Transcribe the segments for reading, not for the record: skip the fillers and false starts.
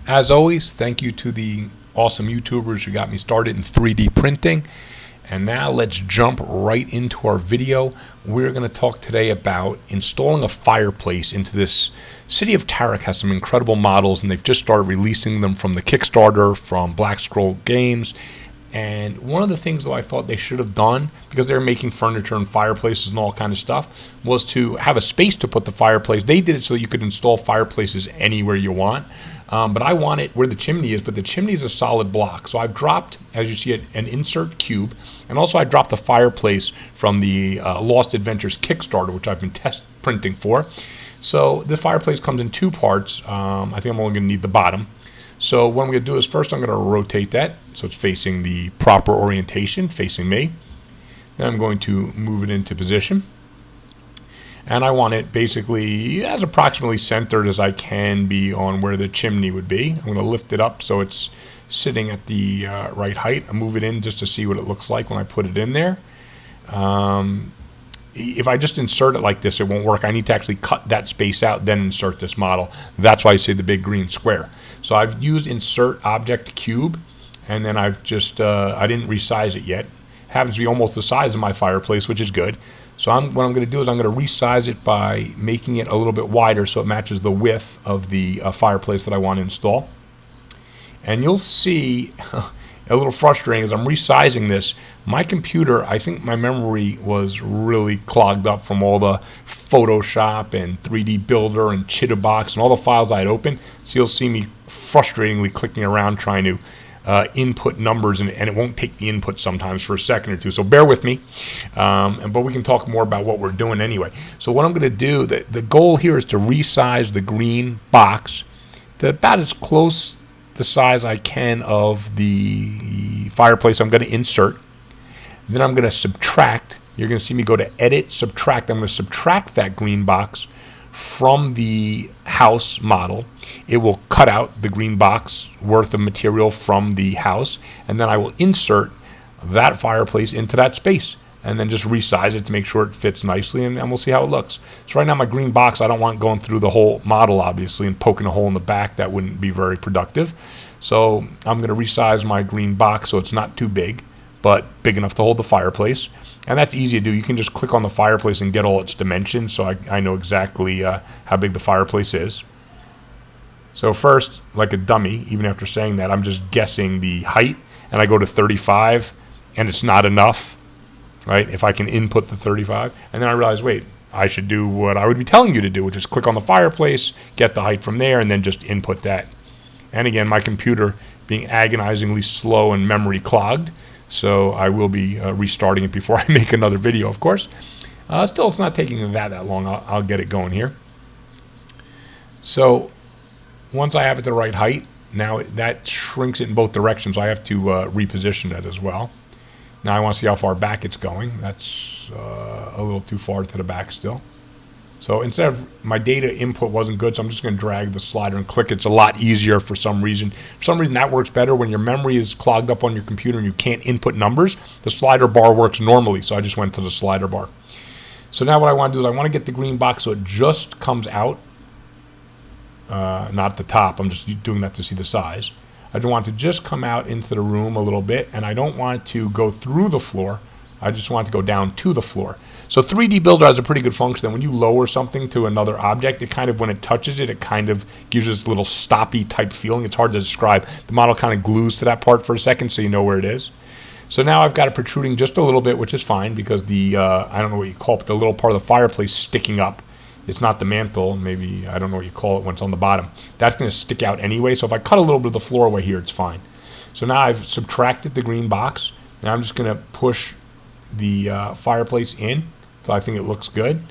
As always, thank you to the awesome YouTubers who got me started in 3D printing. And now let's jump right into our video. We're going to talk today about installing a fireplace into this. City of Tarok has some incredible models, and they've just started releasing them from the Kickstarter from Black Scroll Games. And one of the things that I thought they should have done, because they're making furniture and fireplaces and all kind of stuff, was to have a space to put the fireplace. They did it so that you could install fireplaces anywhere you want. But I want it where the chimney is, but the chimney is a solid block. So I've dropped, as you see, an insert cube. And also I dropped the fireplace from the Lost Adventures Kickstarter, which I've been test printing for. So the fireplace comes in two parts. I think I'm only going to need the bottom. So what I'm going to do is first I'm going to rotate that so it's facing the proper orientation, facing me. Then I'm going to move it into position. And I want it basically as approximately centered as I can be on where the chimney would be. I'm going to lift it up so it's sitting at the right height. I move it in just to see what it looks like when I put it in there. If I just insert it like this, it won't work. I need to actually cut that space out, then insert this model. That's why I say the big green square. So I've used insert object cube, and then I've just, I didn't resize it yet. It happens to be almost the size of my fireplace, which is good. So what I'm going to do is I'm going to resize it by making it a little bit wider so it matches the width of the fireplace that I want to install. And you'll see a little frustrating as I'm resizing this. My computer, I think my memory was really clogged up from all the Photoshop and 3D Builder and Chitterbox and all the files I had opened. So you'll see me frustratingly clicking around trying to input numbers, and it won't take the input sometimes for a second or two. So bear with me, but we can talk more about what we're doing anyway. So what I'm going to do, the goal here is to resize the green box to about as close the size I can of the fireplace I'm going to insert. Then I'm going to subtract. You're going to see me go to edit, subtract. I'm going to subtract that green box from the house model. It will cut out the green box worth of material from the house, and then I will insert that fireplace into that space and then just resize it to make sure it fits nicely, and we'll see how it looks. So right now my green box, I don't want going through the whole model obviously and poking a hole in the back. That wouldn't be very productive. So I'm going to resize my green box so it's not too big, but big enough to hold the fireplace. And that's easy to do. You can just click on the fireplace and get all its dimensions, so I know exactly how big the fireplace is. So first, like a dummy, even after saying that, I'm just guessing the height, and I go to 35, and it's not enough, right? If I can input the 35, and then I realize, wait, I should do what I would be telling you to do, which is click on the fireplace, get the height from there, and then just input that. And again, my computer being agonizingly slow and memory clogged, so I will be restarting it before I make another video, of course. Still, it's not taking that long. I'll get it going here. So once I have it the right height, now that shrinks it in both directions. So I have to reposition it as well. Now I want to see how far back it's going. That's a little too far to the back still. So instead of my data input wasn't good, so I'm just going to drag the slider and click. It's a lot easier for some reason. For some reason that works better when your memory is clogged up on your computer and you can't input numbers. The slider bar works normally, so I just went to the slider bar. So now what I want to do is I want to get the green box so it just comes out, not the top. I'm just doing that to see the size. I want it to just come out into the room a little bit, and I don't want it to go through the floor. I just want it to go down to the floor. So 3D Builder has a pretty good function that when you lower something to another object, it kind of, when it touches it, it kind of gives you this little stoppy type feeling. It's hard to describe. The model kind of glues to that part for a second so you know where it is. So now I've got it protruding just a little bit, which is fine because the, I don't know what you call it, but the little part of the fireplace sticking up. It's not the mantle, maybe, I don't know what you call it when it's on the bottom. That's going to stick out anyway, so if I cut a little bit of the floor away here, it's fine. So now I've subtracted the green box. Now I'm just going to push the fireplace in, so I think it looks good.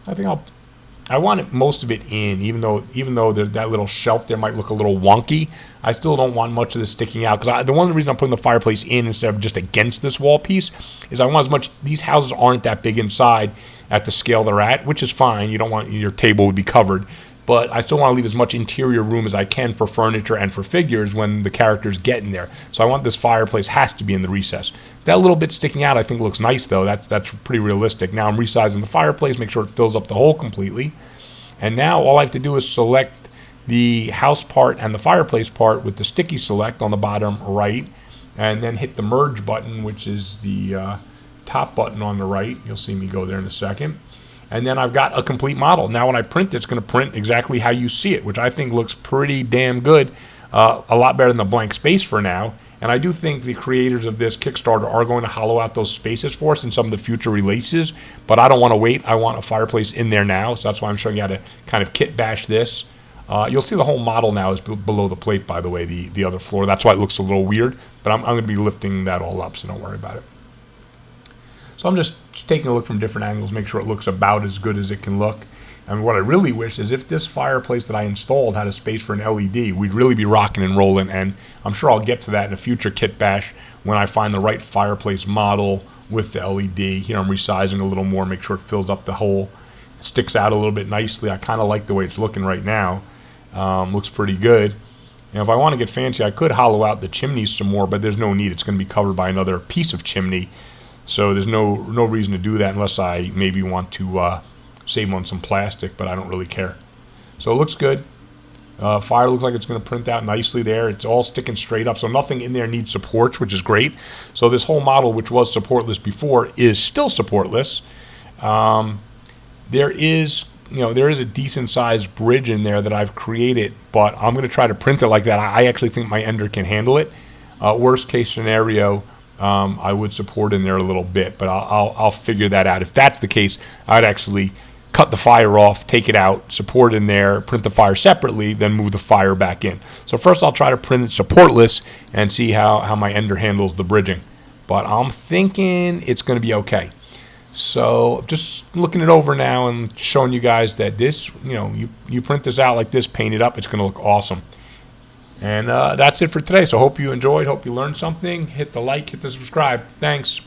I want it, most of it in, even though that little shelf there might look a little wonky. I still don't want much of this sticking out, because the one reason I'm putting the fireplace in instead of just against this wall piece is I want as much. These houses aren't that big inside at the scale they're at, which is fine. You don't want your table would be covered, but I still want to leave as much interior room as I can for furniture and for figures when the characters get in there. So I want this fireplace has to be in the recess. That little bit sticking out I think looks nice though. That's pretty realistic. Now I'm resizing the fireplace, make sure it fills up the hole completely. And now all I have to do is select the house part and the fireplace part with the sticky select on the bottom right, and then hit the merge button, which is the top button on the right. You'll see me go there in a second. And then I've got a complete model. Now when I print it, it's going to print exactly how you see it, which I think looks pretty damn good. A lot better than the blank space for now. And I do think the creators of this Kickstarter are going to hollow out those spaces for us in some of the future releases. But I don't want to wait. I want a fireplace in there now. So that's why I'm showing you how to kind of kit bash this. You'll see the whole model now is below the plate, by the way, the other floor. That's why it looks a little weird. But I'm going to be lifting that all up, so don't worry about it. So I'm just taking a look from different angles, make sure it looks about as good as it can look. And what I really wish is if this fireplace that I installed had a space for an LED, we'd really be rocking and rolling. And I'm sure I'll get to that in a future kit bash when I find the right fireplace model with the LED. Here I'm resizing a little more, make sure it fills up the hole. It sticks out a little bit nicely. I kind of like the way it's looking right now. Looks pretty good. And if I want to get fancy, I could hollow out the chimneys some more, but there's no need. It's going to be covered by another piece of chimney. So there's no reason to do that unless I maybe want to save on some plastic, but I don't really care. So it looks good. Fire looks like it's going to print out nicely there. It's all sticking straight up, so nothing in there needs supports, which is great. So this whole model, which was supportless before, is still supportless. There is a decent sized bridge in there that I've created, but I'm going to try to print it like that. I actually think my ender can handle it. Worst case scenario, I would support in there a little bit, but I'll figure that out. If that's the case, I'd actually cut the fire off, take it out, support in there, print the fire separately, then move the fire back in. So first I'll try to print it supportless and see how my ender handles the bridging. But I'm thinking it's going to be okay. So just looking it over now and showing you guys that this, you print this out like this, paint it up, it's going to look awesome. And that's it for today. So hope you enjoyed, hope you learned something. Hit the like, hit the subscribe. Thanks.